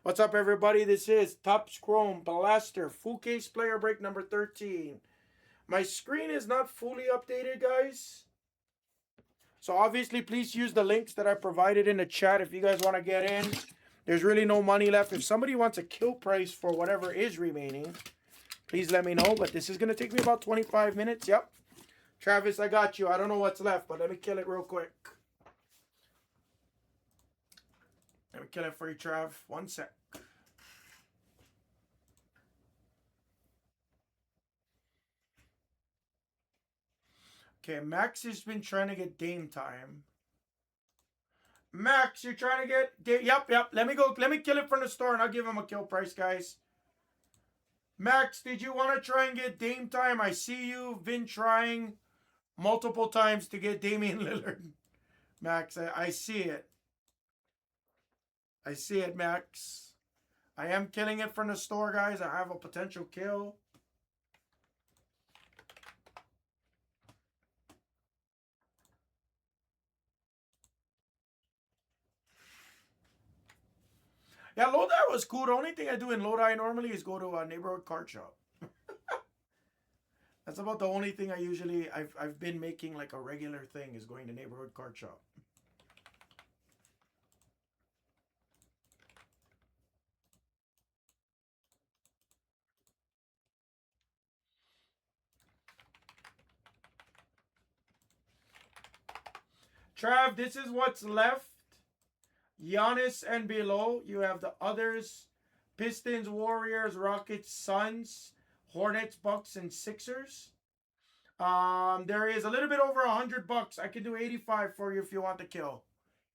What's up, everybody? This is Topps Chrome Blaster Full Case Player Break number 13. My screen is not fully updated, guys. So obviously, please use the links that I provided in the chat if you guys want to get in. There's really no money left. If somebody wants a kill price for whatever is remaining, please let me know. But this is going to take me about 25 minutes. Yep. Travis, I got you. I don't know what's left, but let me kill it real quick. Let me kill it for you, Trav. 1 sec. Okay, Max has been trying to get Dame time. Max, you're trying to get... Yep. Let me go. Let me kill it from the store, and I'll give him a kill price, guys. Max, did you want to try and get Dame time? I see you've been trying multiple times to get Damian Lillard. Max, I see it. I see it, Max. I am killing it from the store, guys. I have a potential kill. Yeah, Lodi was cool. The only thing I do in Lodi normally is go to a neighborhood card shop. That's about the only thing I've been making like a regular thing is going to neighborhood card shop. Trav, this is what's left. Giannis and below. You have the others. Pistons, Warriors, Rockets, Suns, Hornets, Bucks, and Sixers. There is a little bit over $100. I can do 85 for you if you want the kill.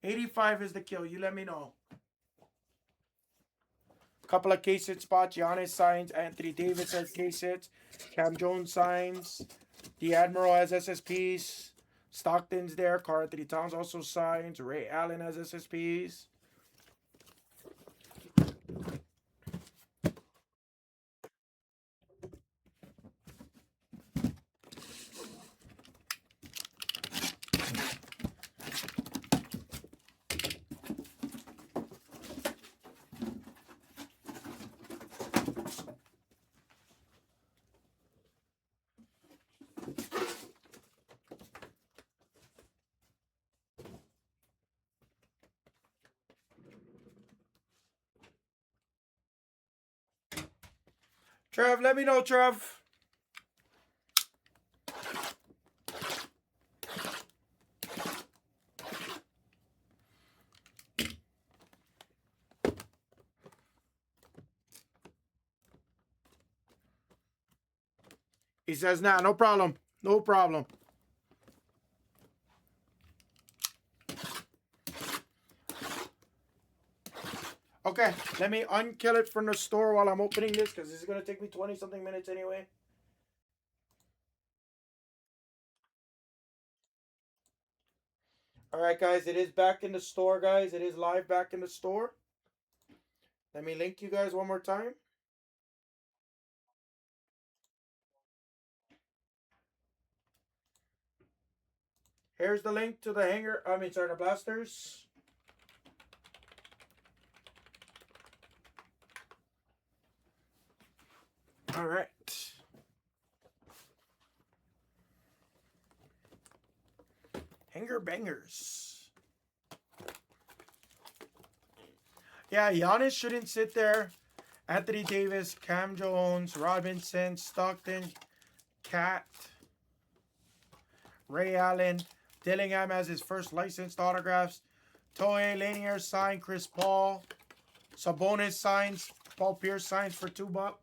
85 is the kill. You let me know. Couple of case hit spots. Giannis signs. Anthony Davis has case hits. Cam Jones signs. The Admiral has SSPs. Stockton's there. Karl Anthony Towns also signs. Ray Allen has SSPs. Trev, let me know, Trev. He says, nah, no problem. No problem. Okay, let me unkill it from the store while I'm opening this because this is going to take me 20-something minutes anyway. All right, guys, it is back in the store, guys. It is live back in the store. Let me link you guys one more time. Here's the link to the the blasters. All right. Hanger bangers. Yeah, Giannis shouldn't sit there. Anthony Davis, Cam Jones, Robinson, Stockton, Cat, Ray Allen. Dillingham has his first licensed autographs. Toei Lanier signed Chris Paul. Sabonis signs. Paul Pierce signs for $2.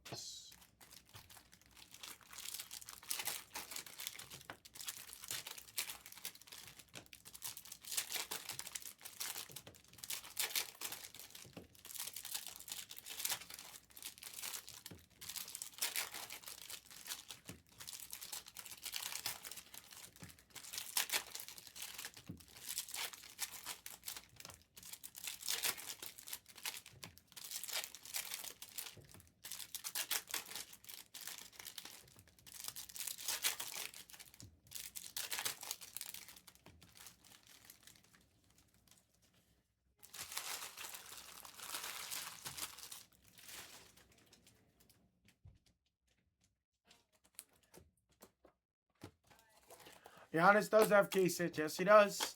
Giannis does have case hit. Yes, he does.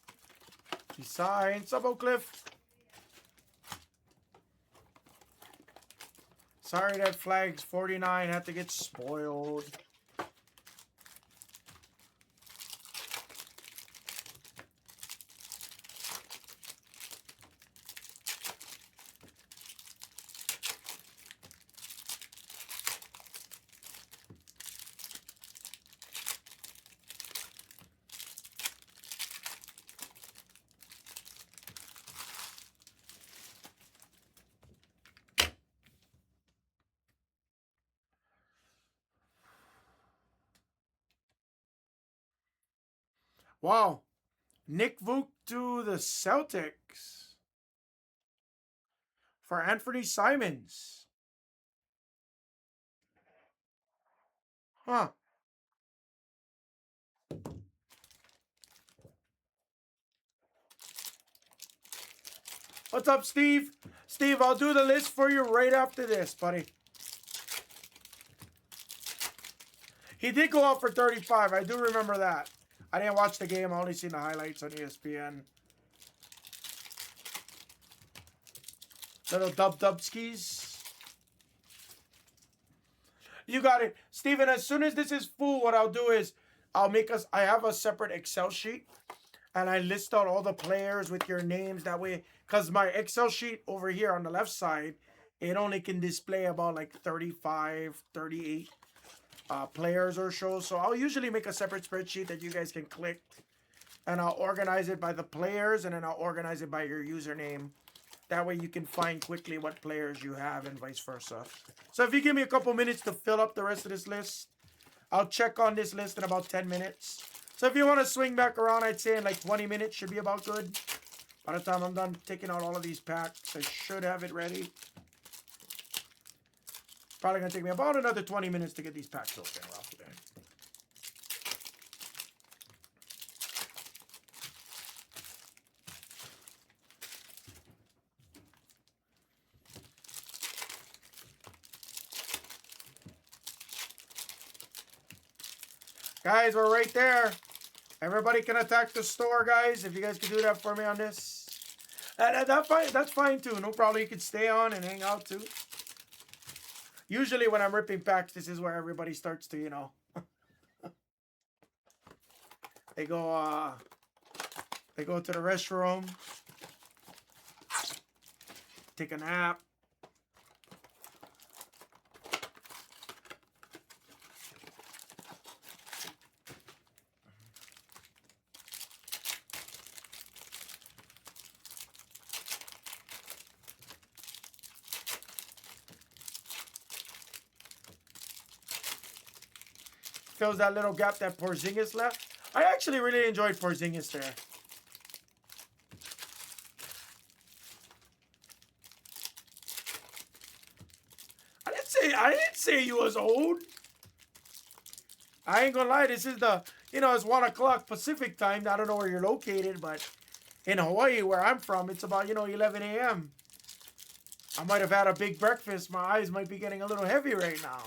He signs. Sub Oak Cliff. Sorry that Flags 49 had to get spoiled. Wow. Nick Vuk to the Celtics for Anthony Simons. Huh. What's up, Steve? Steve, I'll do the list for you right after this, buddy. He did go out for 35. I do remember that. I didn't watch the game. I only seen the highlights on ESPN. Little dub skis. You got it. Steven, as soon as this is full, what I'll do is I have a separate Excel sheet. And I list out all the players with your names. That way, because my Excel sheet over here on the left side, it only can display about like 35, 38 players or so. So I'll usually make a separate spreadsheet that you guys can click. And I'll organize it by the players, and then I'll organize it by your username. That way you can find quickly what players you have and vice versa. So if you give me a couple minutes to fill up the rest of this list, I'll check on this list in about 10 minutes. So if you want to swing back around, I'd say in like 20 minutes should be about good. By the time I'm done taking out all of these packs, I should have it ready. Probably going to take me about another 20 minutes to get these packs open. Guys, we're right there. Everybody can attack the store, guys. If you guys can do that for me on this. That's fine, too. No problem. You can stay on and hang out, too. Usually when I'm ripping packs, this is where everybody starts to, you know. They go to the restroom. Take a nap. Fills that little gap that Porzingis left. I actually really enjoyed Porzingis there. I didn't say he was old. I ain't gonna lie, this is the, you know, it's 1 o'clock Pacific time. I don't know where you're located, but in Hawaii, where I'm from, it's about, you know, 11 a.m. I might have had a big breakfast. My eyes might be getting a little heavy right now.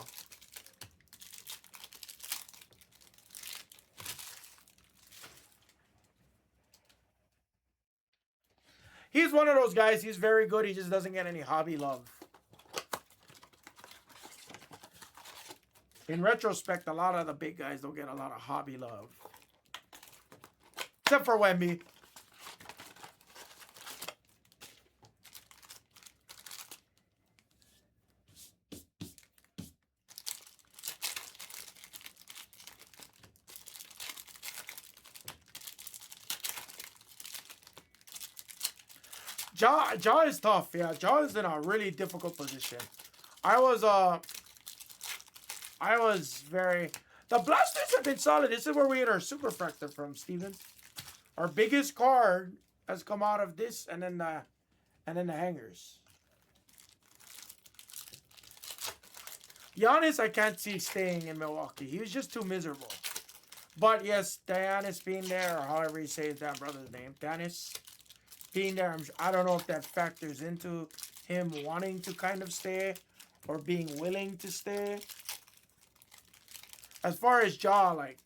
He's one of those guys. He's very good. He just doesn't get any hobby love. In retrospect, a lot of the big guys don't get a lot of hobby love. Except for Wemby. Ja is tough. Yeah, Ja is in a really difficult position. I was very... The Blasters have been solid. This is where we get our Superfractor from, Steven. Our biggest card has come out of this and then the hangers. Giannis, I can't see staying in Milwaukee. He was just too miserable. But yes, Giannis being there, or however you say that brother's name, Giannis being there, I don't know if that factors into him wanting to kind of stay or being willing to stay. As far as Ja, like,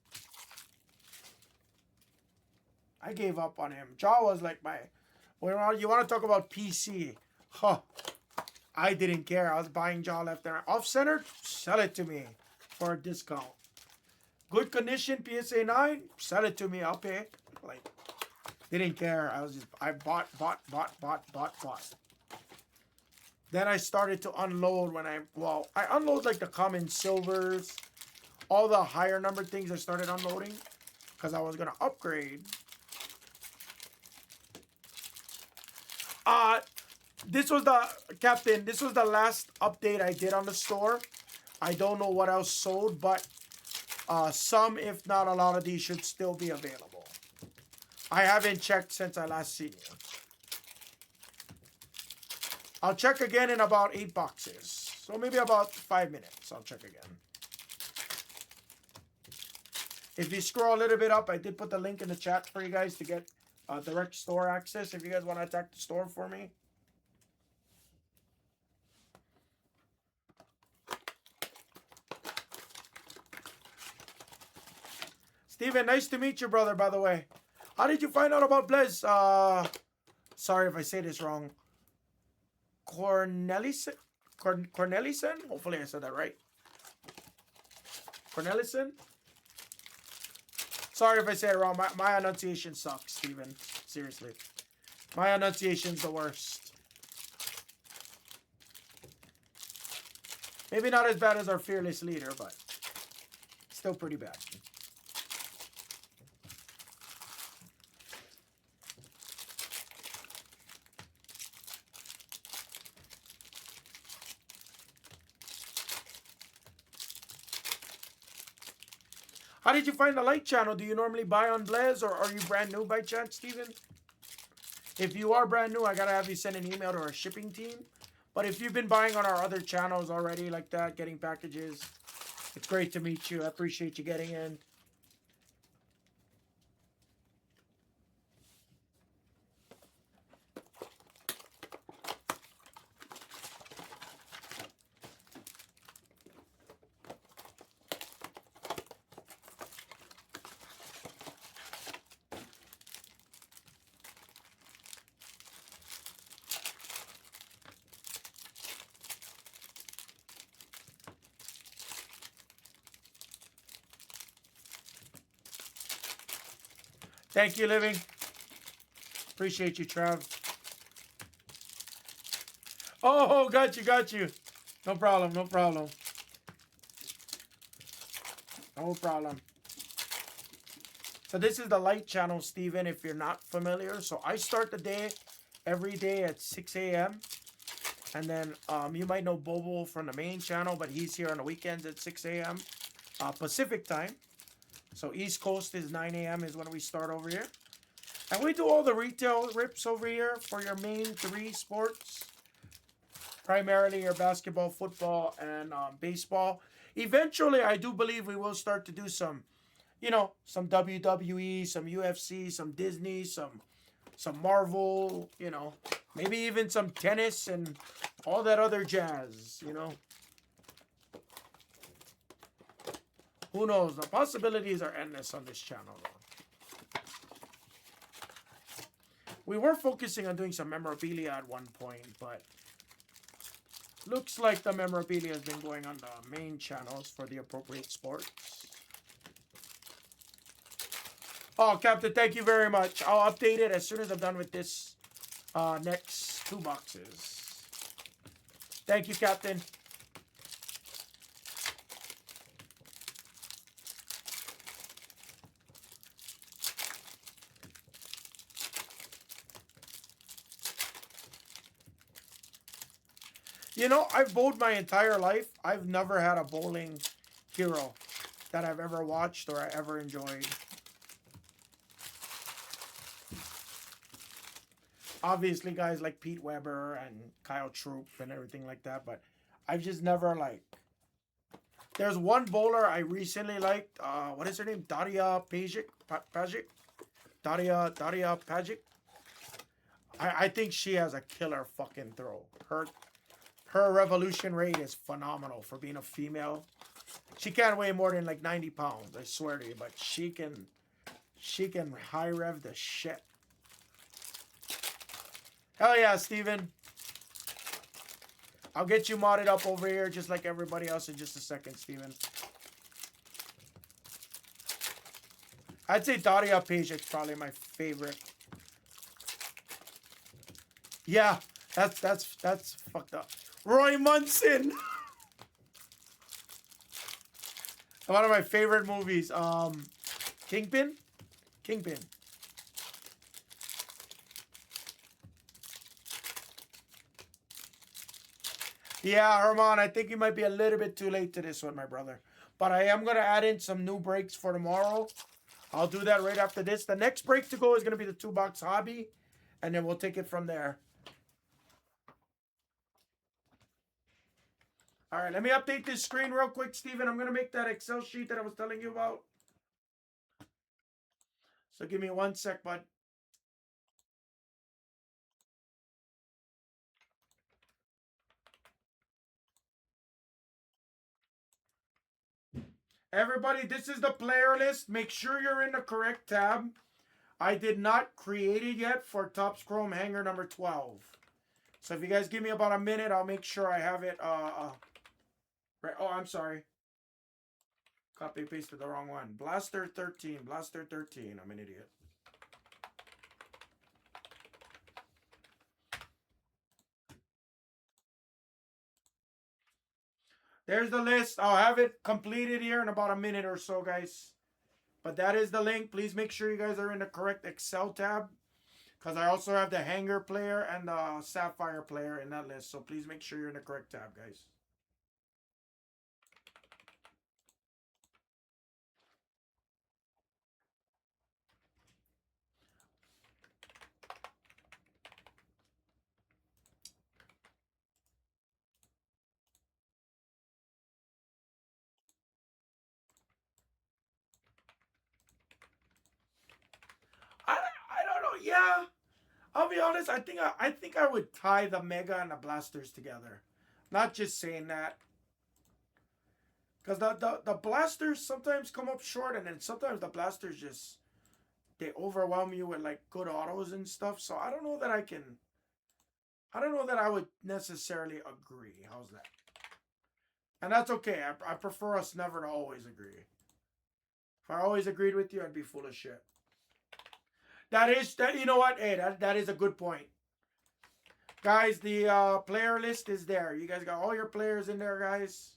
I gave up on him. Jaw was like my... Well, you want to talk about PC? Huh. I didn't care. I was buying Jaw left and right. Off-center, sell it to me for a discount. Good condition, PSA 9, sell it to me. I'll pay. Like, didn't care. I bought. Then I started to unload when I unload like the common silvers, all the higher number things I started unloading because I was going to upgrade. This was the last update I did on the store. I don't know what else sold, but some, if not a lot of these should still be available. I haven't checked since I last seen you. I'll check again in about 8 boxes. So maybe about 5 minutes. I'll check again. If you scroll a little bit up, I did put the link in the chat for you guys to get direct store access if you guys want to attack the store for me. Steven, nice to meet you, brother, by the way. How did you find out about Blez? Sorry if I say this wrong. Cornelison? Hopefully I said that right. Cornelison? Sorry if I say it wrong. My enunciation sucks, Steven. Seriously. My enunciation's the worst. Maybe not as bad as our fearless leader, but still pretty bad. How did you find the light channel? Do you normally buy on Blez, or are you brand new by chance, Steven? If you are brand new, I gotta have you send an email to our shipping team. But if you've been buying on our other channels already like that, getting packages, it's great to meet you. I appreciate you getting in. Thank you, Living. Appreciate you, Trav. Oh, got you. No problem. No problem. So this is the light channel, Steven, if you're not familiar. So I start the day every day at 6 a.m. And then you might know Bobo from the main channel, but he's here on the weekends at 6 a.m. Pacific time. So East Coast is 9 a.m. is when we start over here. And we do all the retail rips over here for your main 3 sports. Primarily your basketball, football, and baseball. Eventually, I do believe we will start to do some, some WWE, some UFC, some Disney, some Marvel, maybe even some tennis and all that other jazz, Who knows? The possibilities are endless on this channel, though. We were focusing on doing some memorabilia at one point, but looks like the memorabilia has been going on the main channels for the appropriate sports. Oh, Captain, thank you very much. I'll update it as soon as I'm done with this next 2 boxes. Thank you, Captain. I've bowled my entire life. I've never had a bowling hero that I've ever watched or I ever enjoyed. Obviously, guys like Pete Weber and Kyle Troop and everything like that, but I've just never, There's one bowler I recently liked. What is her name? Daria Pajic? Daria Pajic? I think she has a killer fucking throw. Her revolution rate is phenomenal for being a female. She can't weigh more than 90 pounds, I swear to you, but she can She can high rev the shit. Hell yeah, Steven. I'll get you modded up over here just like everybody else in just a second, Steven. I'd say Daria Page is probably my favorite. Yeah, that's fucked up. Roy Munson. One of my favorite movies. Kingpin? Kingpin. Yeah, Herman, I think you might be a little bit too late to this one, my brother. But I am going to add in some new breaks for tomorrow. I'll do that right after this. The next break to go is going to be the 2-box hobby. And then we'll take it from there. All right, let me update this screen real quick, Steven. I'm going to make that Excel sheet that I was telling you about. So give me 1 sec, bud. Everybody, this is the player list. Make sure you're in the correct tab. I did not create it yet for Topps Chrome hanger number 12. So if you guys give me about a minute, I'll make sure I have it. Right. Oh, I'm sorry. Copy pasted the wrong one. Blaster 13. Blaster 13. I'm an idiot. There's the list. I'll have it completed here in about a minute or so, guys. But that is the link. Please make sure you guys are in the correct Excel tab. Because I also have the hanger player and the sapphire player in that list. So please make sure you're in the correct tab, guys. I don't know. Yeah. I'll be honest. I think I would tie the Mega and the Blasters together. Not just saying that. Because the Blasters sometimes come up short, and then sometimes the Blasters just, they overwhelm you with like good autos and stuff. So I don't know that I would necessarily agree. How's that? And that's okay. I prefer us never to always agree. If I always agreed with you, I'd be full of shit. That you know what? Hey, that is a good point. Guys, the player list is there. You guys got all your players in there, guys.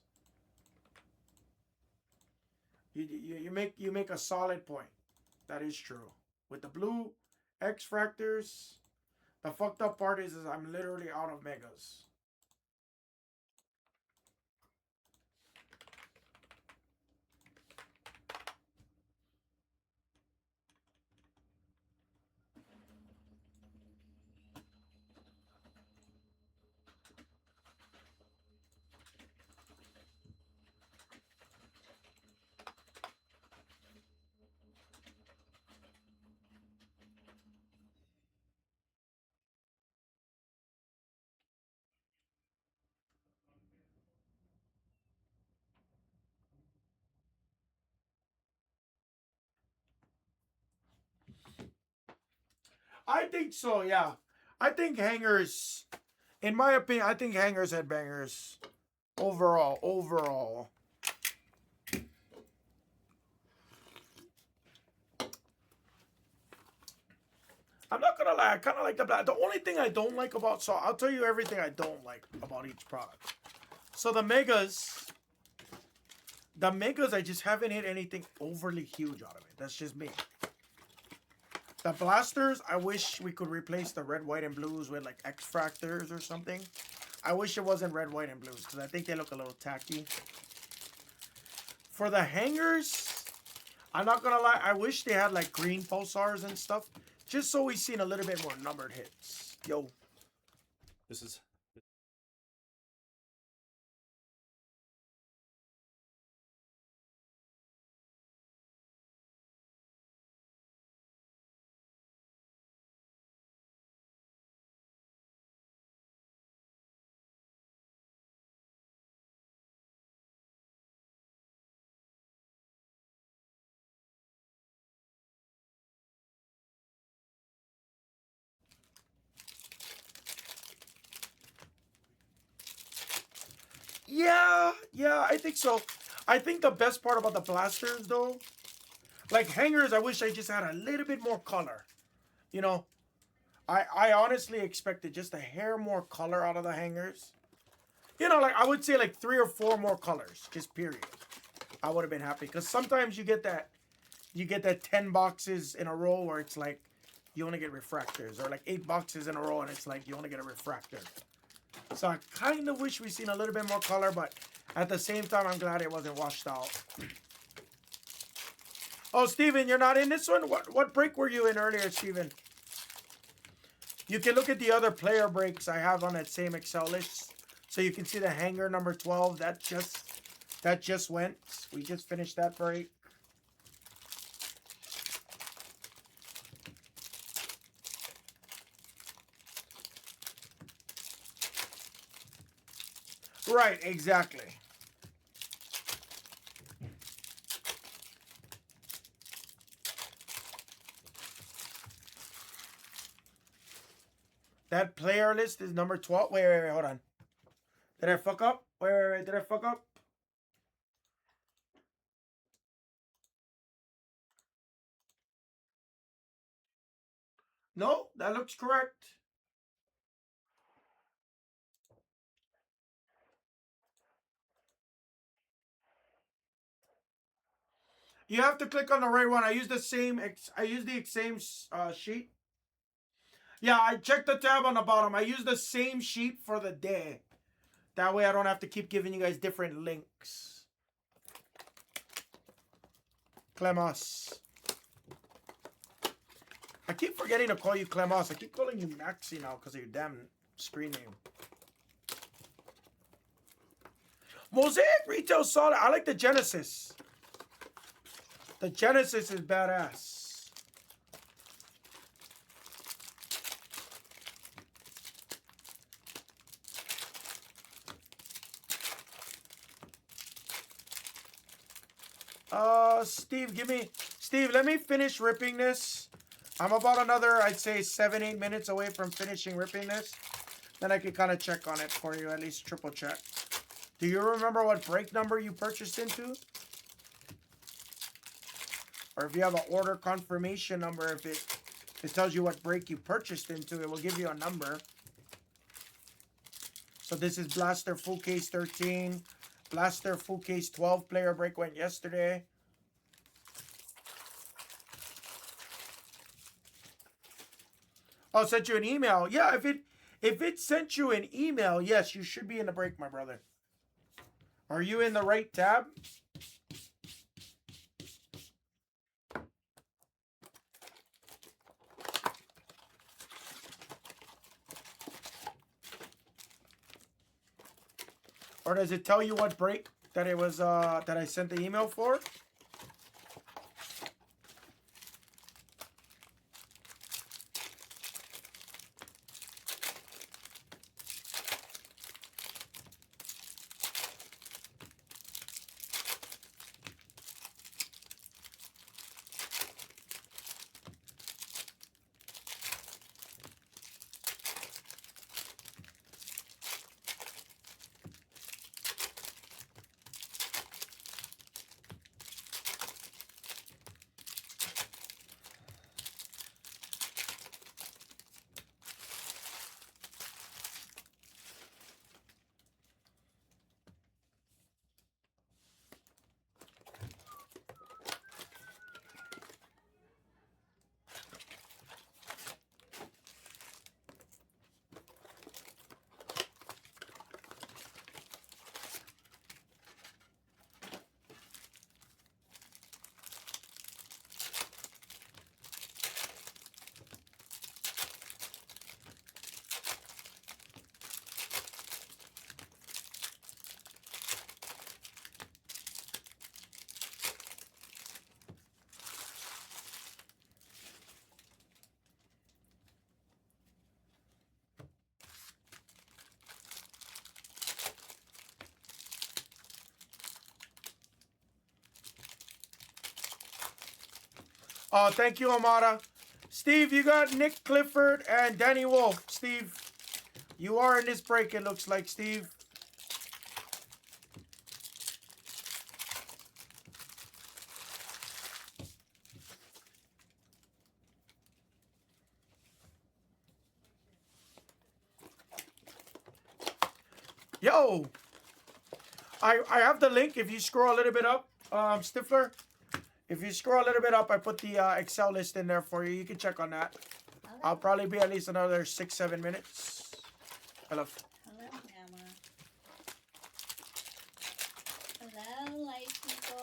You make a solid point. That is true. With the blue X Fractors, the fucked up part is I'm literally out of megas. I think so, yeah. I think hangers, in my opinion, I think hangers had bangers. Overall. I'm not gonna lie, I kind of like the black. The only thing I don't like about, so I'll tell you everything I don't like about each product. So the megas, I just haven't hit anything overly huge out of it. That's just me. The blasters, I wish we could replace the red, white, and blues with like X Fractors or something. I wish it wasn't red, white, and blues because I think they look a little tacky. For the hangers, I'm not gonna lie, I wish they had like green pulsars and stuff. Just so we've seen a little bit more numbered hits. Yo. This is Yeah, I think so. I think the best part about the blasters, though, like hangers, I wish I just had a little bit more color. You know, I honestly expected just a hair more color out of the hangers. You know, like I would say like 3 or 4 more colors, just period. I would have been happy because sometimes you get that 10 boxes in a row where it's like you only get refractors, or like 8 boxes in a row and it's like you only get a refractor. So I kind of wish we seen a little bit more color, but at the same time, I'm glad it wasn't washed out. Oh, Steven, you're not in this one? What break were you in earlier, Steven? You can look at the other player breaks I have on that same Excel list. So you can see the hanger number 12. That just went. We just finished that break. Right, exactly. That player list is number 12. Wait, hold on. Did I fuck up? Wait, did I fuck up? No, that looks correct. You have to click on the right one. I use the same. I use the same sheet. Yeah, I checked the tab on the bottom. I use the same sheet for the day. That way I don't have to keep giving you guys different links. Clemos. I keep forgetting to call you Clemos. I keep calling you Maxi now because of your damn screen name. Mosaic Retail Solid. I like the Genesis. The Genesis is badass. Steve, let me finish ripping this. I'm about another, I'd say 7-8 minutes away from finishing ripping this. Then I can kind of check on it for you, at least triple check. Do you remember what break number you purchased into? Or if you have an order confirmation number, if it tells you what break you purchased into, it will give you a number. So this is Blaster Full Case 13. Blaster Full Case 12 player break went yesterday. Oh, sent you an email. Yeah, if it sent you an email, yes, you should be in the break, my brother. Are you in the right tab? Or does it tell you what break that it was that I sent the email for? Oh, thank you, Amara. Steve, you got Nick Clifford and Danny Wolf. Steve, you are in this break, it looks like, Steve. Yo, I have the link. If you scroll a little bit up, Stifler. If you scroll a little bit up, I put the Excel list in there for you. You can check on that. Hello. I'll probably be at least another 6-7 minutes. Hello. Hello, Mama. Hello, light people.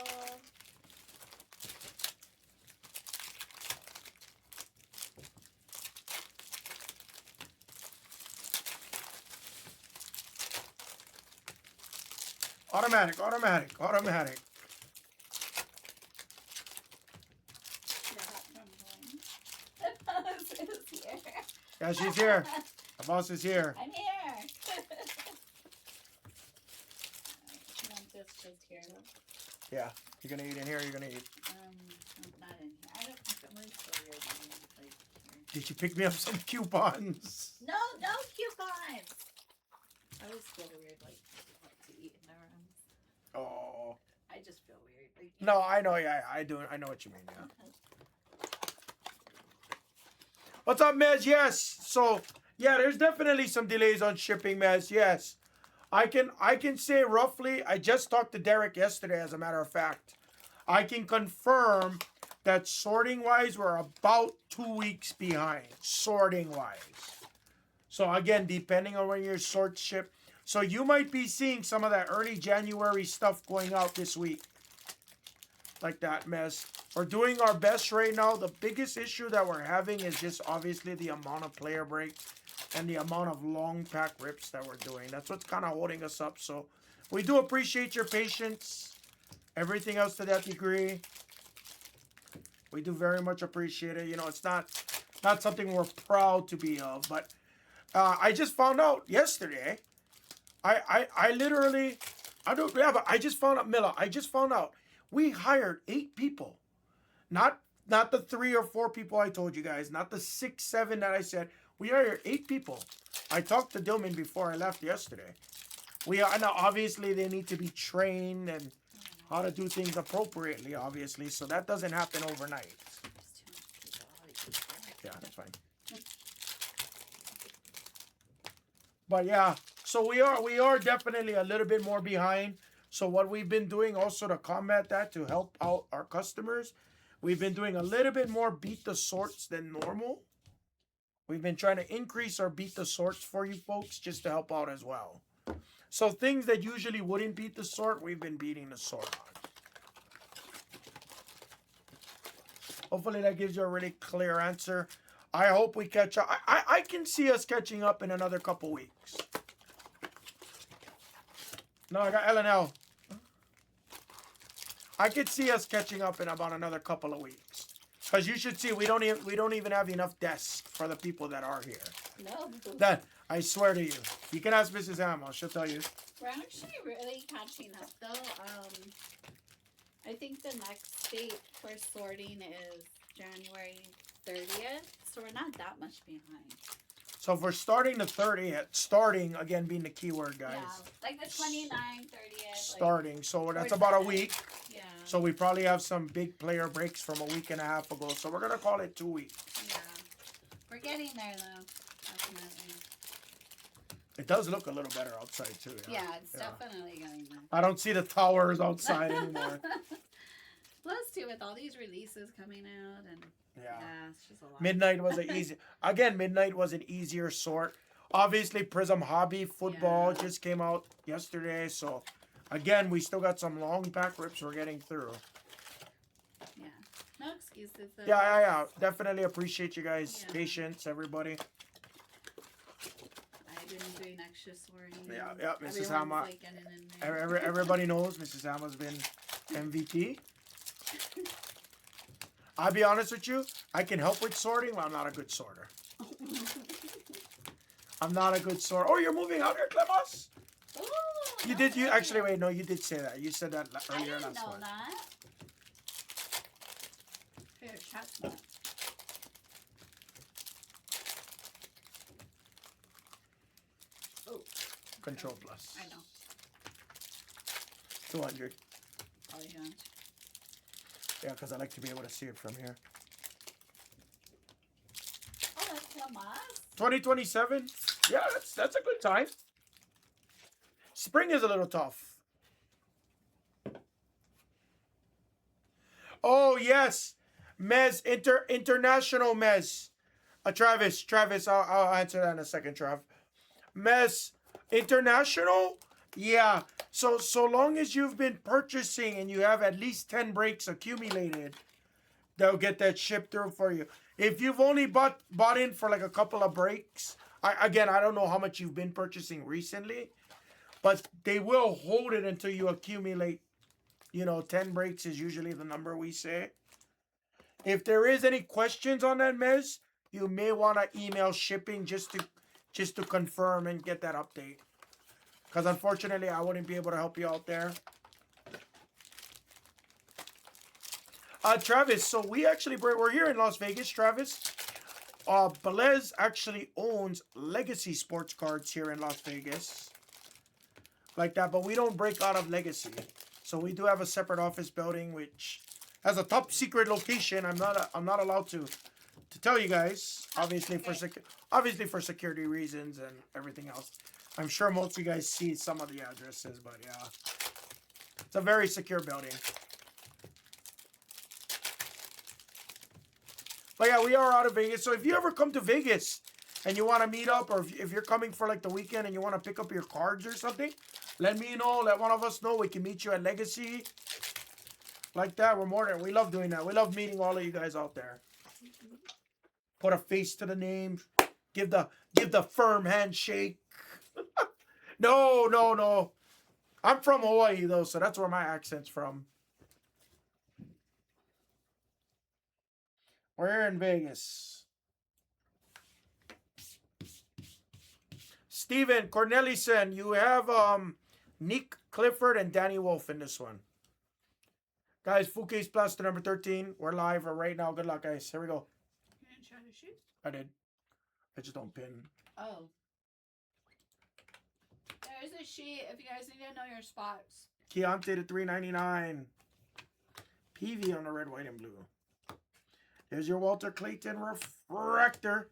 Automatic, automatic, automatic. The boss is here. Yeah, she's here. The boss is here. I'm here. Just here. Yeah. You're gonna eat in here, you're gonna eat. I'm not in here. I don't I'm really so weird when I'm like here. Did you pick me up some coupons? No coupons. I always feel weird like to eat in their rooms. Oh. I just feel weird. Like, No, I know, yeah, I do. I know what you mean, yeah. What's up, Mez? Yes. So, yeah, there's definitely some delays on shipping, Mez. Yes. I can say roughly, I just talked to Derek yesterday, as a matter of fact. I can confirm that sorting-wise, we're about 2 weeks behind, sorting-wise. So, again, depending on when your sort ship. So, you might be seeing some of that early January stuff going out this week. Like that, Mez. We're doing our best right now. The biggest issue that we're having is just obviously the amount of player breaks and the amount of long pack rips that we're doing. That's what's kind of holding us up. So we do appreciate your patience. Everything else to that degree, we do very much appreciate it. You know, it's not something we're proud to be of, but I just found out yesterday. I literally, I don't, yeah, but I just found out, Mila, I just found out we hired 8 people. Not the 3 or 4 people I told you guys, not the 6, 7 that I said. We hired 8 people. I talked to Dillman before I left yesterday. Now obviously they need to be trained and how to do things appropriately, obviously. So that doesn't happen overnight. Yeah, that's fine. But yeah, so we are definitely a little bit more behind. So what we've been doing also to combat that, to help out our customers, we've been doing a little bit more beat the sorts than normal. We've been trying to increase our beat the sorts for you folks just to help out as well. So things that usually wouldn't beat the sort, we've been beating the sort on. Hopefully that gives you a really clear answer. I hope we catch up. I can see us catching up in another couple weeks. No, I got L&L. I could see us catching up in about another couple of weeks. Because you should see, we don't even have enough desks for the people that are here. No. That, I swear to you. You can ask Mrs. Hamill. She'll tell you. We're actually really catching up though. I think the next date for sorting is January 30th. So we're not that much behind. So if we're starting the 30th, starting again being the keyword, guys. Yeah, like the 29th, 30th. Starting. Like, so that's about a that. week. Yeah. So we probably have some big player breaks from a week and a half ago. So we're going to call it 2 weeks. Yeah. We're getting there though. Definitely. It does look a little better outside too. Yeah, it's definitely getting there. I don't see the towers outside anymore. Plus too, with all these releases coming out and Yeah. it's just a lot. Midnight was midnight was an easier sort. Obviously, Prism Hobby Football just came out yesterday. So, again, we still got some long pack rips we're getting through. Yeah. No excuses though. Yeah. Definitely appreciate you guys' patience, everybody. I've been doing extra sorting. Yeah. Mrs. Everyone's, Hama. like, getting in there. Everybody knows Mrs. Hama's been MVP. I'll be honest with you. I can help with sorting, but I'm not a good sorter. I'm not a good sorter. Oh, you're moving out here, Clemos? Ooh, You did. You actually wait. No, you did say that. You said that earlier I didn't last know month. that. Here, chestnut. Oh. Control plus. I know. 200. Oh yeah. Yeah, because I like to be able to see it from here. Oh, that's Hamas. 2027. Yeah, that's a good time. Spring is a little tough. Oh yes, Mez international Mez. Travis, I'll answer that in a second, Trav. Mez international, yeah. So long as you've been purchasing and you have at least 10 breaks accumulated, they'll get that shipped through for you. If you've only bought in for like a couple of breaks, I don't know how much you've been purchasing recently, but they will hold it until you accumulate. 10 breaks is usually the number we say. If there is any questions on that, Mez, you may want to email shipping just to confirm and get that update. Because unfortunately, I wouldn't be able to help you out there. Travis, so we're here in Las Vegas, Travis. Blez actually owns Legacy Sports Cards here in Las Vegas. Like that, but we don't break out of Legacy. So we do have a separate office building which has a top secret location. I'm not allowed to tell you guys, obviously for security reasons and everything else. I'm sure most of you guys see some of the addresses, but yeah. It's a very secure building. But yeah, we are out of Vegas. So if you ever come to Vegas and you want to meet up, or if you're coming for like the weekend and you want to pick up your cards or something, let me know. Let one of us know. We can meet you at Legacy. Like that. We love doing that. We love meeting all of you guys out there. Put a face to the name. Give the firm handshake. No. I'm from Hawaii though, so that's where my accent's from. We're here in Vegas. Steven Cornelison, you have Nick Clifford and Danny Wolf in this one. Guys, full case plus to number 13. We're live right now. Good luck, guys. Here we go. You didn't try to shoot? I did. I just don't pin. Oh. There's a sheet if you guys need to know your spots. Keontae to 399. PV on the red, white, and blue. There's your Walter Clayton refractor.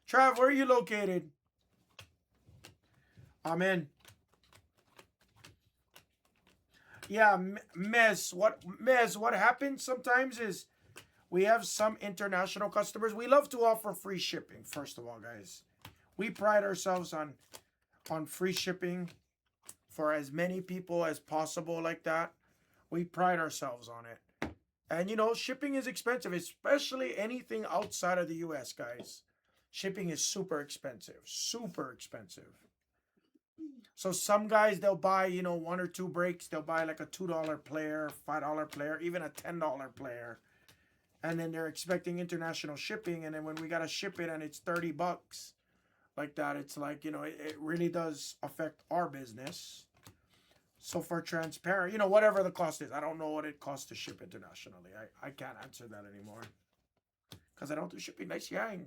Trav, where are you located? I'm in. Yeah, Mez. What happens sometimes is we have some international customers. We love to offer free shipping, first of all, guys. We pride ourselves on free shipping for as many people as possible like that. We pride ourselves on it. And, shipping is expensive, especially anything outside of the U.S., guys. Shipping is super expensive. Super expensive. So some guys, they'll buy, 1 or 2 breaks. They'll buy like a $2 player, $5 player, even a $10 player. And then they're expecting international shipping. And then when we got to ship it and it's $30 like that, it's like, it really does affect our business. So for transparent, whatever the cost is, I don't know what it costs to ship internationally. I can't answer that anymore. Because I don't do shipping. Nice yang.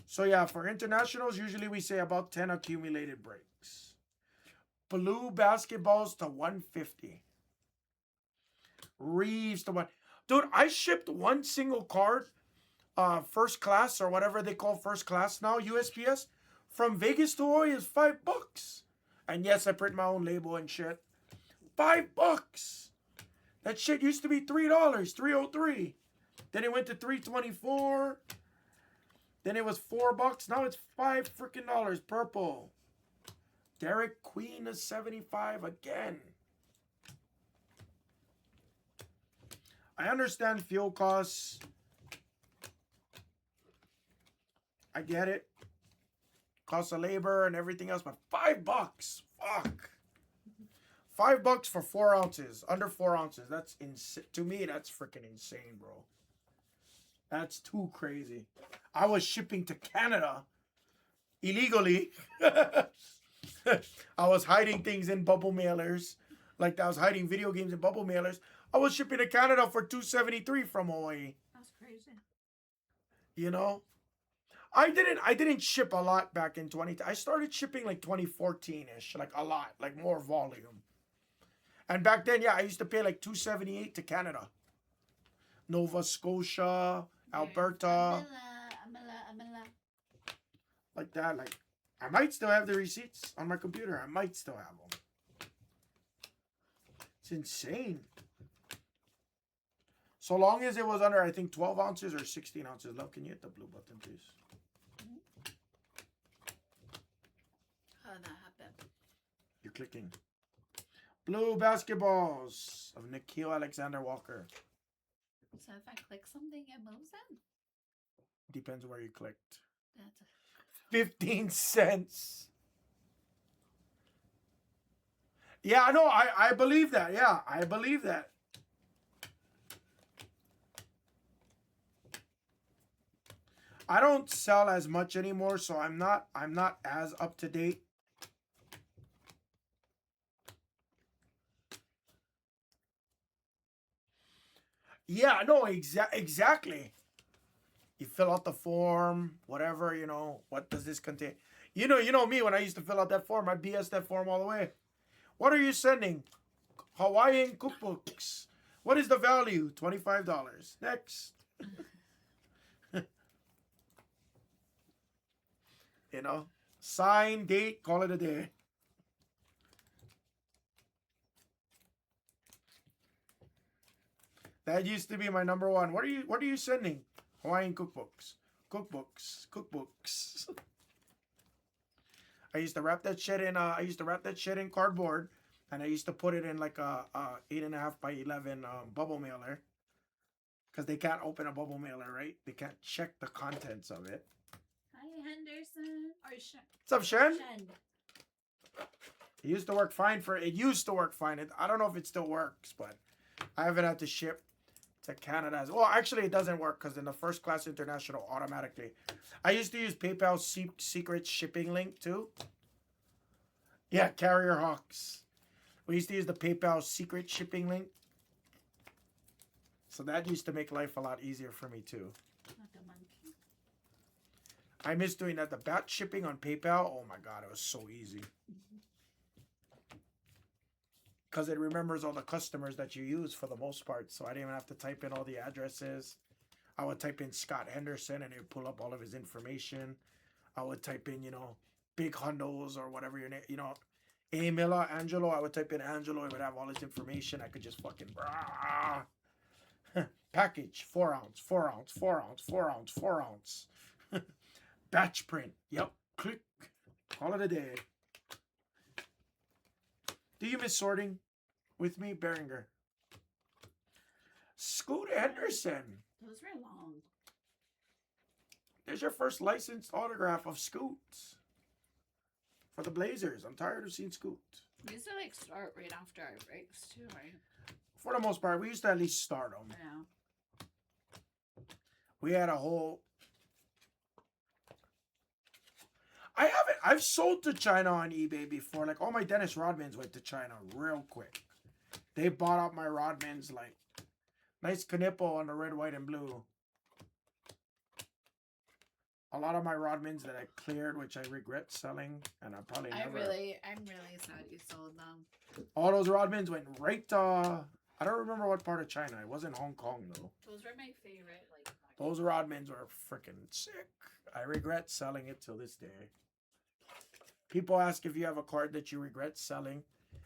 So yeah, for internationals, usually we say about 10 accumulated breaks. Blue basketballs to 150. Reeves to 1. Dude, I shipped one single card, first class or whatever they call first class now, USPS, from Vegas to Hawaii is $5. And yes, I print my own label and shit. $5. That shit used to be $3, $3.03. Then it went to $3.24. Then it was $4. Now it's $5 freaking dollars. Purple. Derek Queen is 75 again. I understand fuel costs. I get it. Cost of labor and everything else, but $5. Fuck. $5 for 4 ounces. Under 4 ounces. That's insane. To me, that's freaking insane, bro. That's too crazy. I was shipping to Canada illegally. I was hiding things in bubble mailers. Like I was hiding video games in bubble mailers. I was shipping to Canada for $2.73 from Hawaii. That's crazy. I didn't ship a lot back in 20. I started shipping like 2014-ish, like a lot, like more volume. And back then, yeah, I used to pay like $2.78 to Canada. Nova Scotia, Alberta, Amala. like that. Like, I might still have the receipts on my computer. I might still have them. It's insane. So long as it was under, I think, 12 ounces or 16 ounces. Love, can you hit the blue button, please? How did that happen? You're clicking. Blue basketballs of Nikhil Alexander Walker. So if I click something, it moves in? Depends where you clicked. That's 15 cents. Yeah, no, I believe that. Yeah, I believe that. I don't sell as much anymore, so I'm not as up to date. Yeah, no, exactly. You fill out the form, whatever, you know, what does this contain? You know me, when I used to fill out that form, I'd BS that form all the way. What are you sending? Hawaiian cookbooks. What is the value? $25. Next. You know, sign, date, call it a day. That used to be my number one. What are you sending? Hawaiian cookbooks. Cookbooks. I used to wrap that shit in cardboard, and I used to put it in like a 8.5 by 11 bubble mailer. Because they can't open a bubble mailer, right? They can't check the contents of it. Hi, Henderson. Or What's up, Shen? Shen. It used to work fine. I don't know if it still works, but I haven't had to ship to Canada. Well, actually, it doesn't work because in the first class international, automatically. I used to use PayPal's secret shipping link too. Yeah, Carrier Hawks. We used to use the PayPal secret shipping link. So that used to make life a lot easier for me too. Not the monkey. I miss doing that. The batch shipping on PayPal. Oh my God, it was so easy. Because it remembers all the customers that you use for the most part. So I didn't even have to type in all the addresses. I would type in Scott Henderson and it would pull up all of his information. I would type in, Big Hundos or whatever your name, Emila, Angelo. I would type in Angelo. It would have all his information. I could just fucking... Package, 4 ounce, 4 ounce, 4 ounce, 4 ounce, 4 ounce. Batch print. Yep. Click. Call it a day. Do you miss sorting with me, Beringer? Scoot Henderson. Those were long. There's your first licensed autograph of Scoot for the Blazers. I'm tired of seeing Scoot. We used to start right after our breaks too, right? For the most part, we used to at least start them. Yeah. We had a whole... I've sold to China on eBay before. Like, all my Dennis Rodmans went to China real quick. They bought up my Rodmans, like, nice Kanipo on the red, white, and blue. A lot of my Rodmans that I cleared, which I regret selling, and I probably never... I'm really sad you sold them. All those Rodmans went right to... I don't remember what part of China. It wasn't Hong Kong, though. Those were my favorite. Those Rodmans were freaking sick. I regret selling it till this day. People ask if you have a card that you regret selling.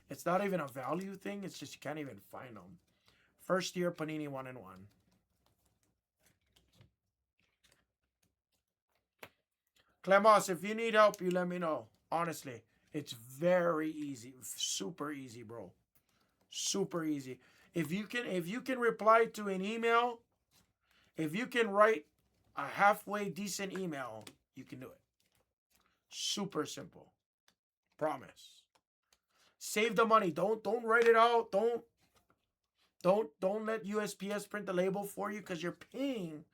It's not even a value thing. It's just you can't even find them. First year Panini 1-in-1. Clemos, if you need help, you let me know. Honestly, it's very easy. Super easy, bro. Super easy. If you can reply to an email, if you can write a halfway decent email, you can do it. Super simple. Promise. Save the money. Don't write it out. Don't let USPS print the label for you because you're paying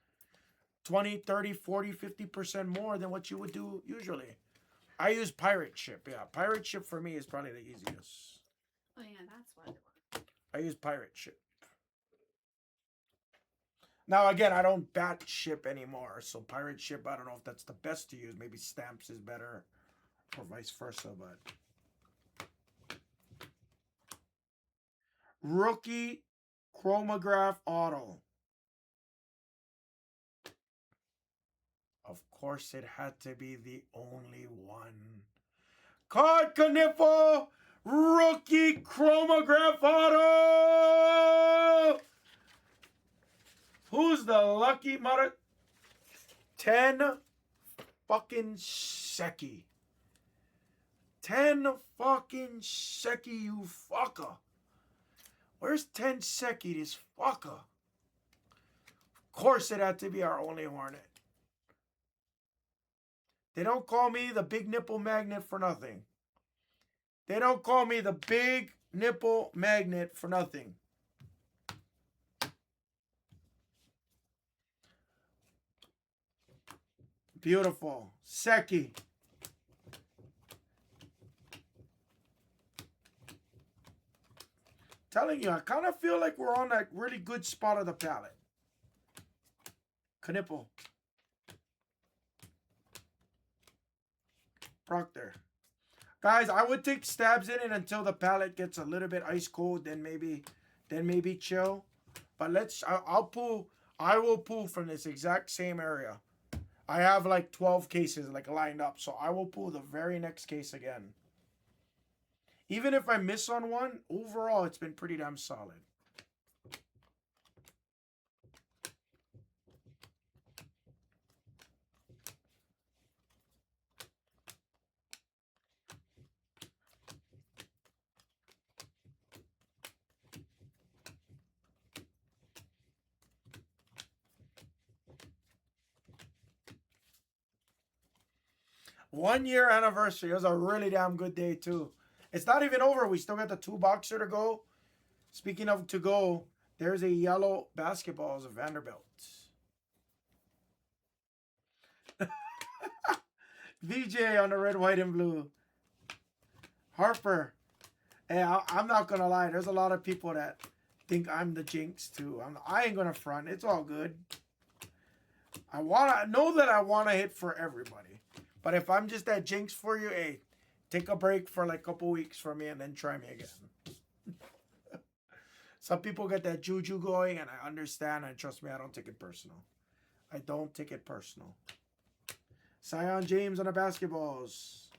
20, 30, 40, 50% more than what you would do usually. I use Pirate Ship. Yeah, Pirate Ship for me is probably the easiest. Oh yeah, that's what it was. I use Pirate Ship. Now, again, I don't batch ship anymore. So Pirate Ship, I don't know if that's the best to use. Maybe Stamps is better or vice versa. But Rookie Chromograph Auto. Of course, it had to be the only one. Card Kniffle Rookie Chromograph Auto! Who's the lucky mother? 10 fucking Seki. 10 fucking Seki, you fucker. Where's 10 Seki, this fucker? Of course it had to be our only Hornet. They don't call me the big nipple magnet for nothing. They don't call me the big nipple magnet for nothing. Beautiful. Seki. Telling you, I kind of feel like we're on that really good spot of the palette. Knipple. Proctor. Guys, I would take stabs in it until the palette gets a little bit ice cold, then maybe chill. But I will pull from this exact same area. I have like 12 cases like lined up, so I will pull the very next case again. Even if I miss on one, overall it's been pretty damn solid. One-year anniversary. It was a really damn good day, too. It's not even over. We still got the 2-boxer to go. Speaking of to go, there's a yellow basketball as a Vanderbilt. VJ on the red, white, and blue. Harper. Hey, I'm not going to lie. There's a lot of people that think I'm the jinx, too. I ain't going to front. It's all good. I know that I want to hit for everybody. But if I'm just that jinx for you, hey, take a break for like a couple weeks for me and then try me again. Some people get that juju going, and I understand. And trust me, I don't take it personal. I don't take it personal. Zion James on the basketballs.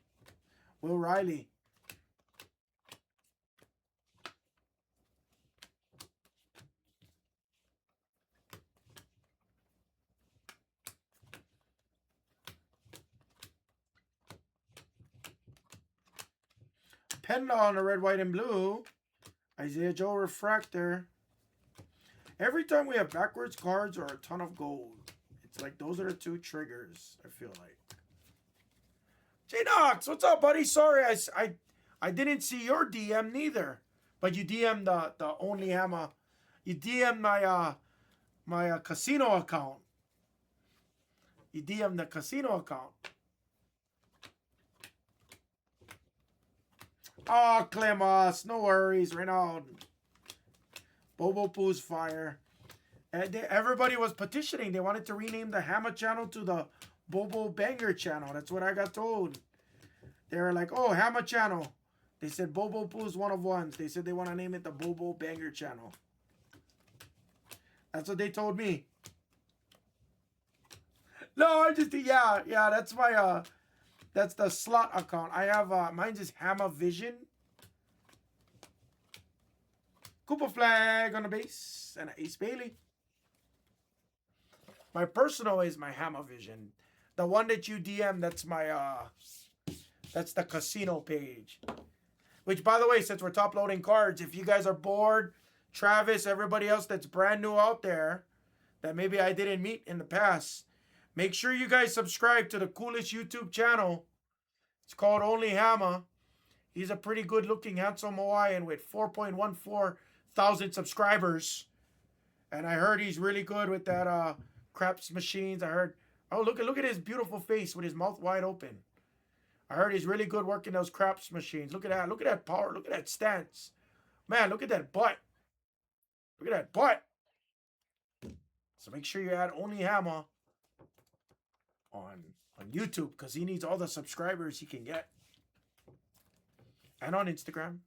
Will Riley. Penda on the red, white, and blue. Isaiah Joe Refractor. Every time we have backwards cards or a ton of gold, it's like those are the two triggers, I feel like. J-Nox, what's up, buddy? Sorry, I didn't see your DM neither. But you DM'd the Only Hammer. You DM'd my casino account. You DM'd the casino account. Oh, Clemos, no worries, Renaud. Bobo Poo's fire. And everybody was petitioning. They wanted to rename the Hammer channel to the Bobo Banger channel. That's what I got told. They were like, oh, Hammer channel. They said Bobo Poo's one of ones. They said they want to name it the Bobo Banger channel. That's what they told me. No, I just, yeah, that's my, that's the slot account. I have, mine's is Hammer Vision. Cooper Flag on the base. And an Ace Bailey. My personal is my Hammer Vision. The one that you DM, that's my, that's the casino page. Which, by the way, since we're top loading cards, if you guys are bored, Travis, everybody else that's brand new out there, that maybe I didn't meet in the past, make sure you guys subscribe to the coolest YouTube channel. It's called Only Hammer. He's a pretty good-looking, handsome Hawaiian with 4.14 thousand subscribers. And I heard he's really good with that craps machines. I heard, oh, look at his beautiful face with his mouth wide open. I heard he's really good working those craps machines. Look at that. Look at that power. Look at that stance. Man, look at that butt. Look at that butt. So make sure you add Only Hammer on YouTube, because he needs all the subscribers he can get. And on Instagram.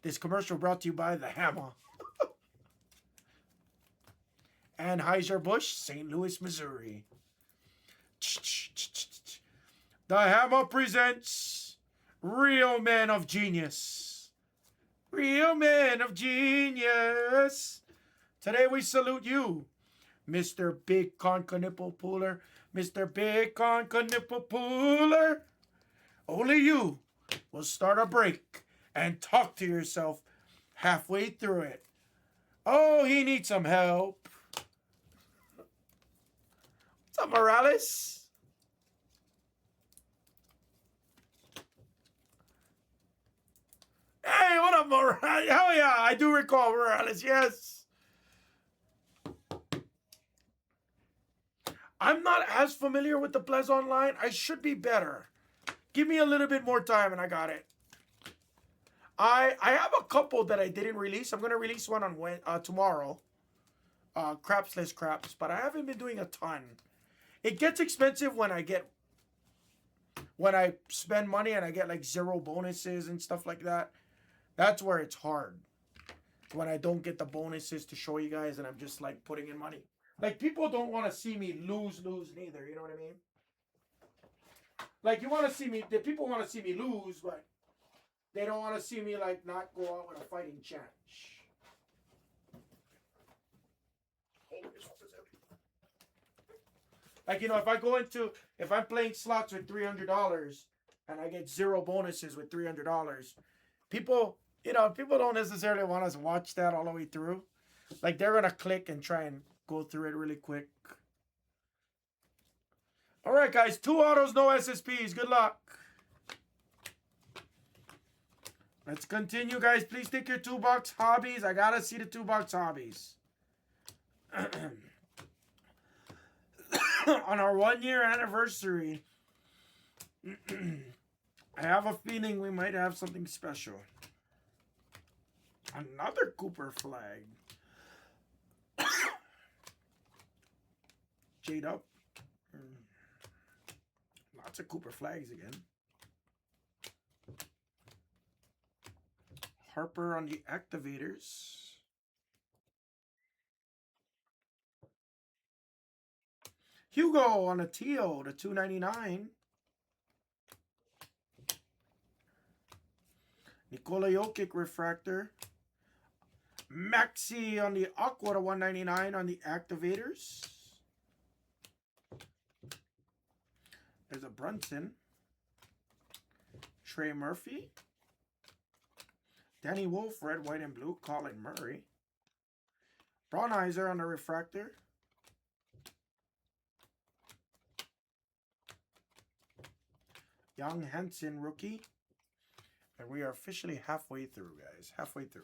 This commercial brought to you by The Hammer. Anheuser-Busch, St. Louis, Missouri. The Hammer presents Real Men of Genius. Real Men of Genius. Today we salute you, Mr. Big Conca Nipple Puller. Mr. Big Conca Nipple Puller. Only you will start a break and talk to yourself halfway through it. Oh, he needs some help. What's up, Morales? Hey, what up, Morales? Hell yeah, I do recall Morales, yes. I'm not as familiar with the Blez Online. I should be better. Give me a little bit more time and I got it. I have a couple that I didn't release. I'm going to release one on tomorrow. Crapsless craps, but I haven't been doing a ton. It gets expensive when I spend money and I get like 0 bonuses and stuff like that. That's where it's hard. When I don't get the bonuses to show you guys and I'm just like putting in money. Like people don't want to see me lose neither. You know what I mean? Like you want to see me, the people want to see me lose, but they don't want to see me like not go out with a fighting chance. Like, you know, if I'm playing slots with $300 and I get 0 bonuses with $300, people don't necessarily want us to watch that all the way through. Like, they're going to click and try and go through it really quick. All right, guys, 2 autos, no SSPs. Good luck. Let's continue, guys. Please take your 2-box hobbies. I got to see the 2-box hobbies. On our 1-year anniversary, I have a feeling we might have something special. Another Cooper flag. Jade up. Lots of Cooper flags again. Harper on the activators. Hugo on a teal to $2.99. Nikola Jokic refractor. Maxi on the aqua to $1.99 on the activators. There's a Brunson. Trey Murphy. Danny Wolf, red, white, and blue. Colin Murray. Braunizer on the refractor. Young Hansen rookie. And we are officially halfway through, guys. Halfway through.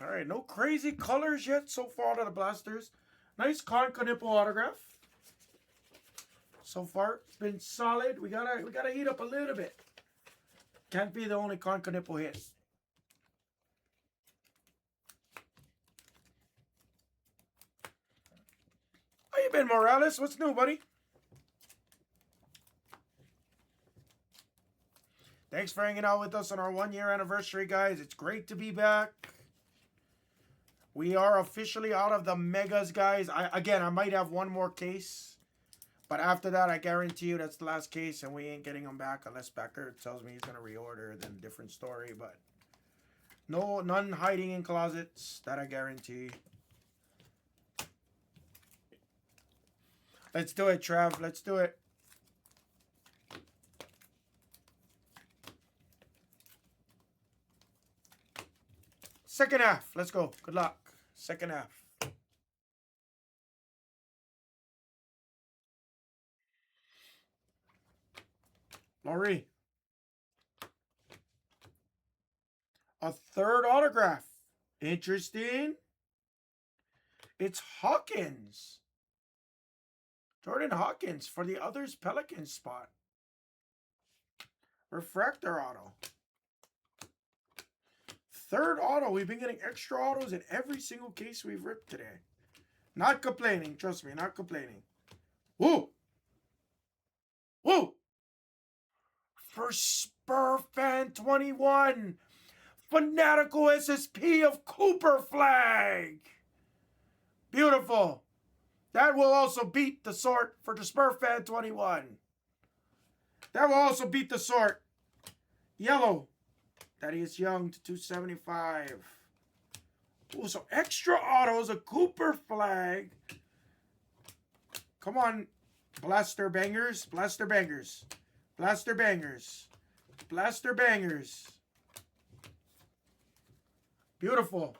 All right, no crazy colors yet so far to the blasters. Nice Conca Nipple autograph. So far, it's been solid. We gotta heat up a little bit. Can't be the only Conca Nipple hit. How you been, Morales? What's new, buddy? Thanks for hanging out with us on our 1-year anniversary, guys. It's great to be back. We are officially out of the megas, guys. I might have one more case. But after that, I guarantee you that's the last case. And we ain't getting them back unless Becker tells me he's going to reorder. Then different story. But none hiding in closets. That I guarantee. Let's do it, Trav. Let's do it. Second half. Let's go. Good luck. Second half. Laurie. A third autograph. Interesting. It's Hawkins. Jordan Hawkins for the others Pelicans spot. Refractor auto. Third auto. We've been getting extra autos in every single case we've ripped today. Not complaining. Trust me, not complaining. Woo! Woo! For Spur Fan 21. Fanatical SSP of Cooper Flag. Beautiful. That will also beat the sort for the Spur Fan 21. That will also beat the sort. Yellow. Thaddeus Young to 275. Ooh, so extra autos, a Cooper Flag. Come on, Blaster Bangers. Blaster Bangers. Blaster Bangers. Blaster Bangers. Beautiful.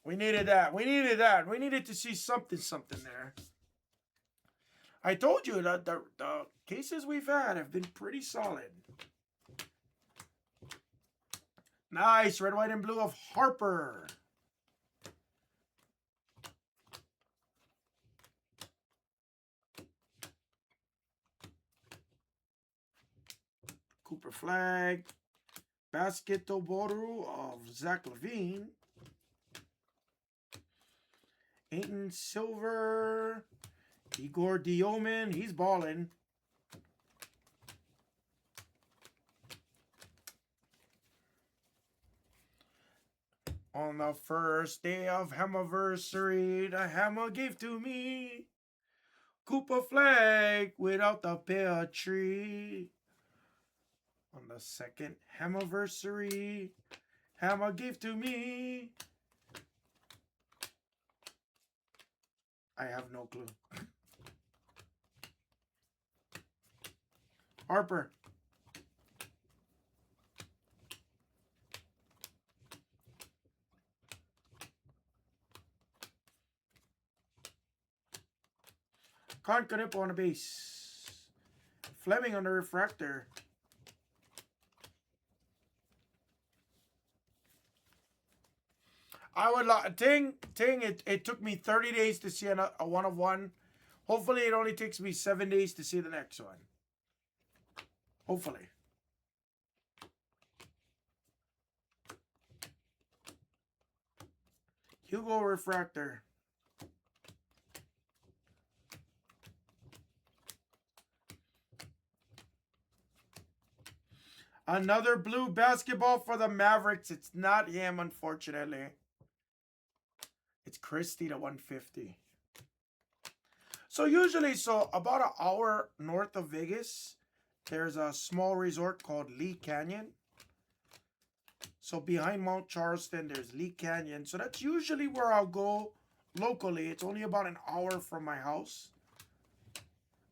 We needed that. We needed that. We needed to see something there. I told you that the cases we've had have been pretty solid. Nice. Red, white, and blue of Harper. Cooper Flag. Basketball of Zach Levine. Aiton Silver. Igor Dioman. He's balling. On the first day of Hammerversary, the hammer gave to me Cooper Flag without the pear tree. On the second Hammerversary, hammer gave to me. I have no clue. Harper. Concanip on the base. Fleming on the refractor. I would like Ting. It took me 30 days to see a 1 of 1. Hopefully, it only takes me 7 days to see the next one. Hopefully. Hugo refractor. Another blue basketball for the Mavericks. It's not him, unfortunately. It's Christie to 150. So usually, about an hour north of Vegas, there's a small resort called Lee Canyon. So behind Mount Charleston, there's Lee Canyon. So that's usually where I'll go locally. It's only about an hour from my house.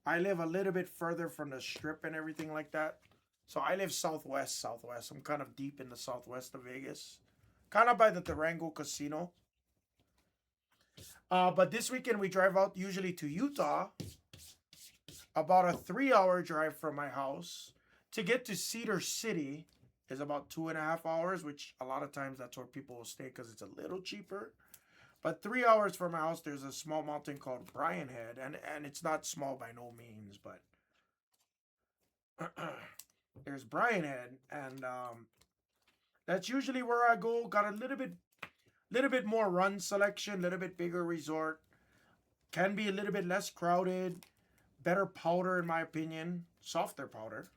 I live a little bit further from the strip and everything like that. So I live southwest. I'm kind of deep in the southwest of Vegas. Kind of by the Durango Casino. But this weekend we drive out usually to Utah. About a 3-hour drive from my house. To get to Cedar City is about 2.5 hours, which a lot of times that's where people will stay because it's a little cheaper. But 3 hours from my house, there's a small mountain called Bryan Head. And it's not small by no means, but there's Bryan Head. And that's usually where I go. Got a little bit more run selection, a little bit bigger resort. Can be a little bit less crowded. Better powder, in my opinion. Softer powder.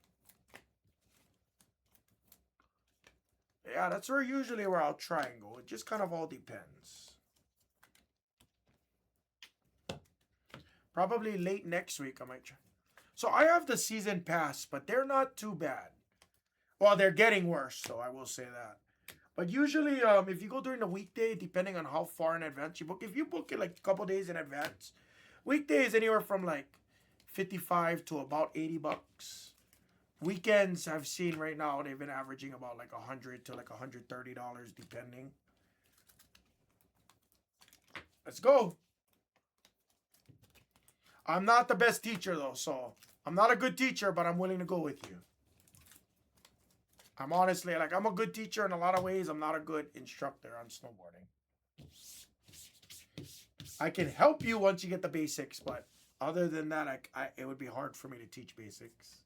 Yeah, that's usually where I'll try and go. It just kind of all depends. Probably late next week I might try. So I have the season pass, but they're not too bad. Well, they're getting worse, so I will say that. But usually, if you go during the weekday, depending on how far in advance you book, if you book it like a couple days in advance, weekday is anywhere from like 55 to about 80 bucks. Weekends I've seen right now, they've been averaging about like 100 to like $130 depending. Let's go. I'm not the best teacher though, so I'm not a good teacher, but I'm willing to go with you. I'm honestly, like, I'm a good teacher in a lot of ways. I'm not a good instructor on snowboarding. I can help you once you get the basics, but other than that, it would be hard for me to teach basics.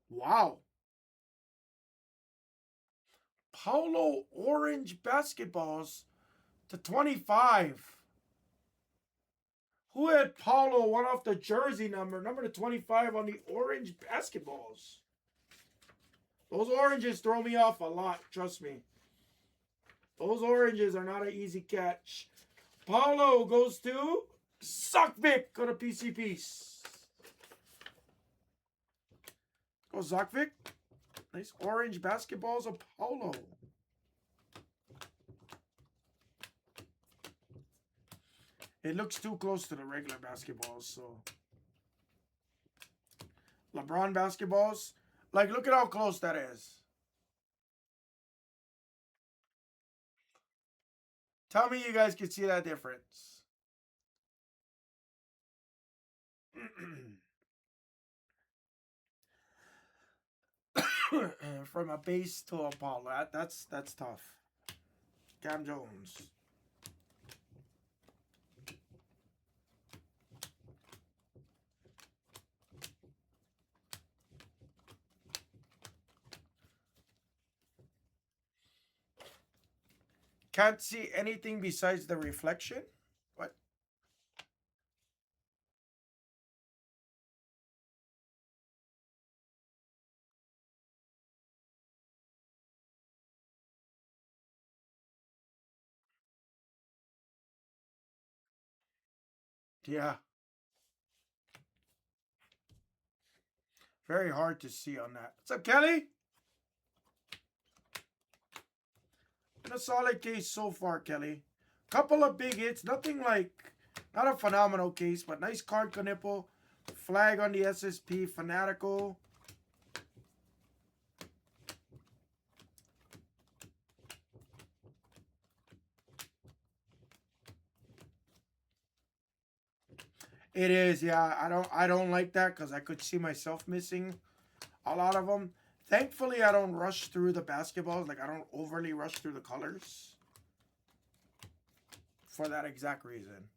Wow. Paulo orange basketballs to 25. Who had Paulo one off the jersey number to 25 on the orange basketballs? Those oranges throw me off a lot, trust me. Those oranges are not an easy catch. Paulo goes to Zakvik. Go to PC Piece. Go Zakvik. Nice orange basketballs of Paulo. It looks too close to the regular basketballs, so. LeBron basketballs. Like, look at how close that is. Tell me you guys can see that difference. From a base to a Paulo. That's tough. Cam Jones. Can't see anything besides the reflection? What? Yeah. Very hard to see on that. What's up, Kelly? Been a solid case so far, Kelly. Couple of big hits. Nothing like, not a phenomenal case, but nice card nipple. Flag on the SSP. Fanatical. It is, yeah. I don't like that because I could see myself missing a lot of them. Thankfully, I don't rush through the basketballs. Like, I don't overly rush through the colors. For that exact reason.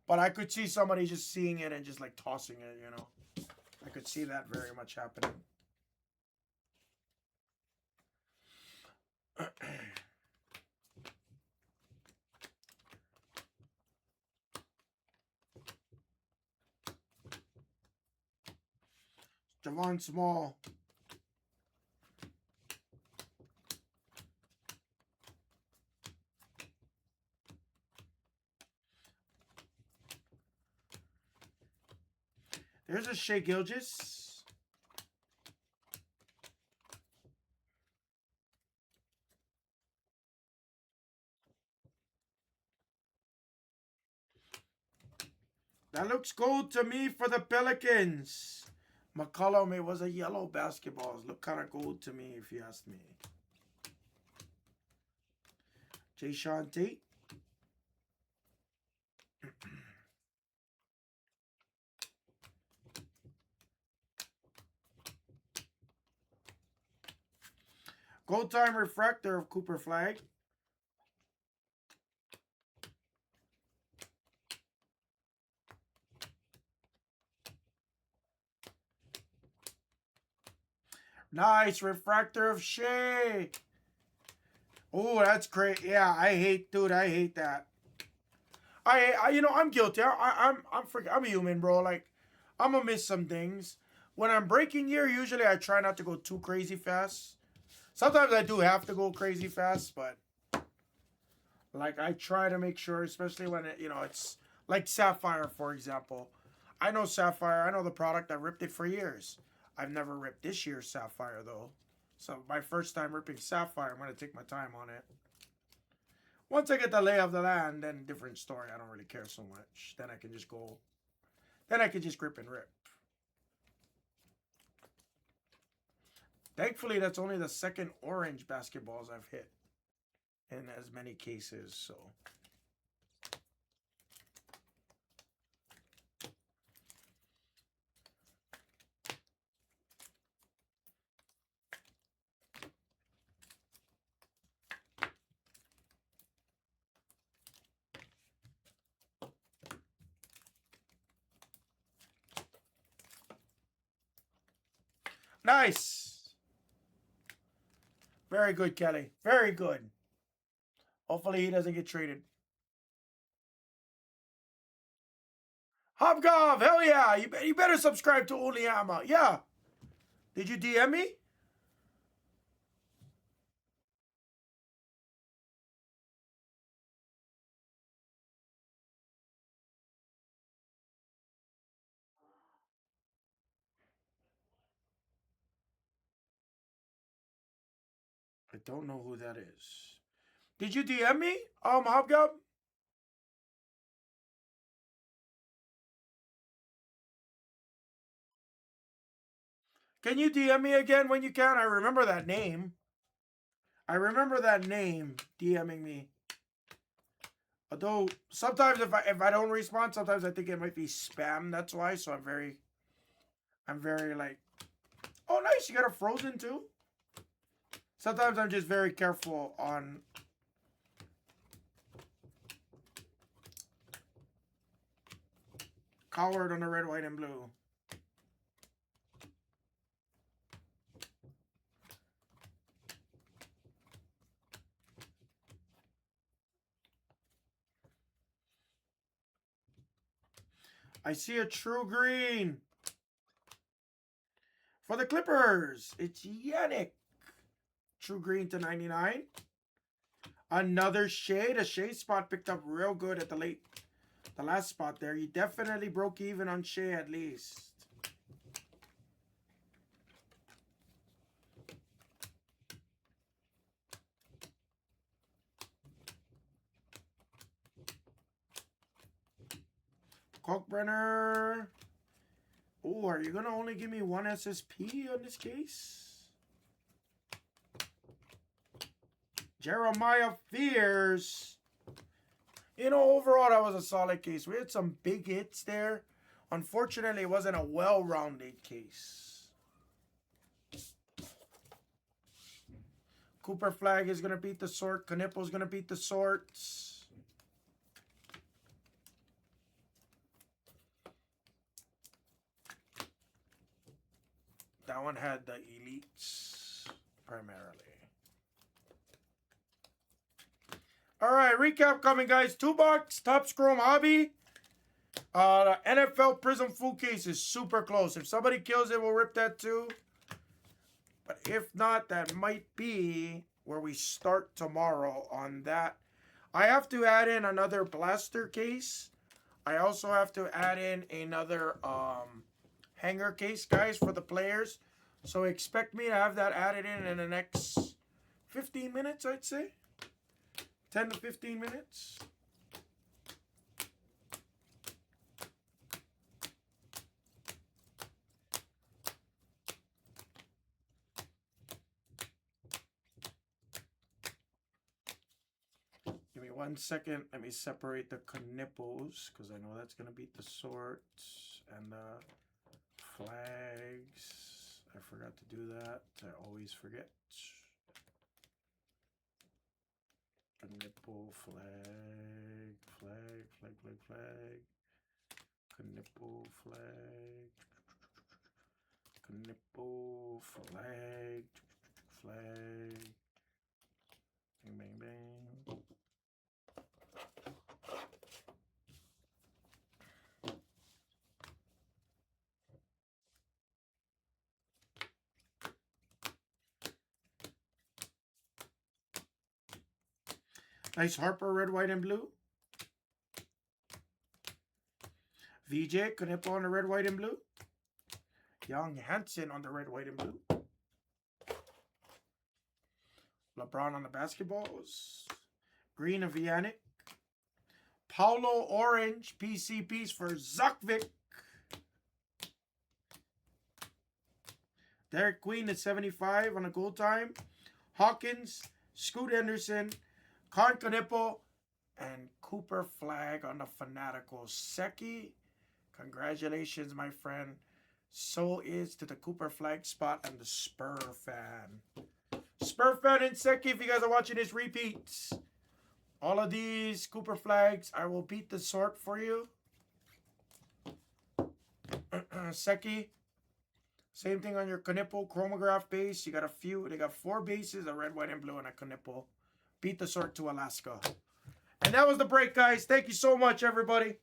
But I could see somebody just seeing it and just, like, tossing it, you know. I could see that very much happening. Javon Small. There's a Shea Gilgeous. That looks gold to me for the Pelicans. McCollum, it was a yellow basketballs. Look kind of gold to me if you ask me. Jay Sean Tate. Gold time refractor of Cooper Flag. Nice refractor of Shea. Oh, that's great. Yeah, I hate that. You know, I'm guilty. I'm a human, bro. Like, I'm gonna miss some things. When I'm breaking year, usually I try not to go too crazy fast. Sometimes I do have to go crazy fast, but like I try to make sure, especially when it's like Sapphire, for example. I know Sapphire. I know the product. I ripped it for years. I've never ripped this year's Sapphire though. So my first time ripping Sapphire, I'm gonna take my time on it. Once I get the lay of the land, then different story. I don't really care so much. Then I can just go. Then I can just grip and rip. Thankfully, that's only the second orange basketballs I've hit in as many cases. So. Nice. Very good, Kelly. Very good. Hopefully he doesn't get traded. Hobgob, hell yeah. You better subscribe to Uliama. Yeah. Did you DM me? I don't know who that is. Did you DM me? Hobgob? Can you DM me again when you can? I remember that name. I remember that name DMing me. Although sometimes if I don't respond, sometimes I think it might be spam. That's why. So I'm very like, oh nice, you got a Frozen too. Sometimes I'm just very careful on. Coward on the red, white, and blue. I see a true green. For the Clippers, it's Yannick. True green to 99. Another shade. A shade spot picked up real good at the last spot there. You definitely broke even on Shea at least. Kalkbrenner. Oh, are you going to only give me one SSP on this case? Jeremiah Fears. You know, overall, that was a solid case. We had some big hits there. Unfortunately, it wasn't a well-rounded case. Cooper Flag is going to beat the sort. Knippel is going to beat the sorts. That one had the elites primarily. All right, recap coming, guys. 2 bucks, Topps Chrome Hobby. The NFL Prism full case is super close. If somebody kills it, we'll rip that too. But if not, that might be where we start tomorrow on that. I have to add in another blaster case. I also have to add in another hanger case, guys, for the players. So expect me to have that added in the next 15 minutes, I'd say. 10 to 15 minutes. Give me 1 second. Let me separate the knipples because I know that's going to beat the sorts and the flags. I forgot to do that. I always forget. Nipple, flag, flag, flag, flag, flag. Nipple, flag. Nipple, flag, flag. Bang, bang, bang. Nice Harper, red, white, and blue. VJ, Knippel on the red, white, and blue. Young Hansen on the red, white, and blue. LeBron on the basketballs. Green of Yannick. Paulo orange PCPs for Zukvik. Derek Queen at 75 on a goal time. Hawkins, Scoot Henderson, Con Knippel, and Cooper Flag on the Fanatical. Seki, congratulations, my friend. So is to the Cooper Flag spot and the Spur Fan. Spur Fan and Seki, if you guys are watching this repeats. All of these Cooper Flags, I will beat the sort for you. Seki, same thing on your Knippel chromograph base. You got a few. They got 4 bases, a red, white, and blue, and a Knippel. Beat the sort to Alaska. And that was the break, guys. Thank you so much, everybody.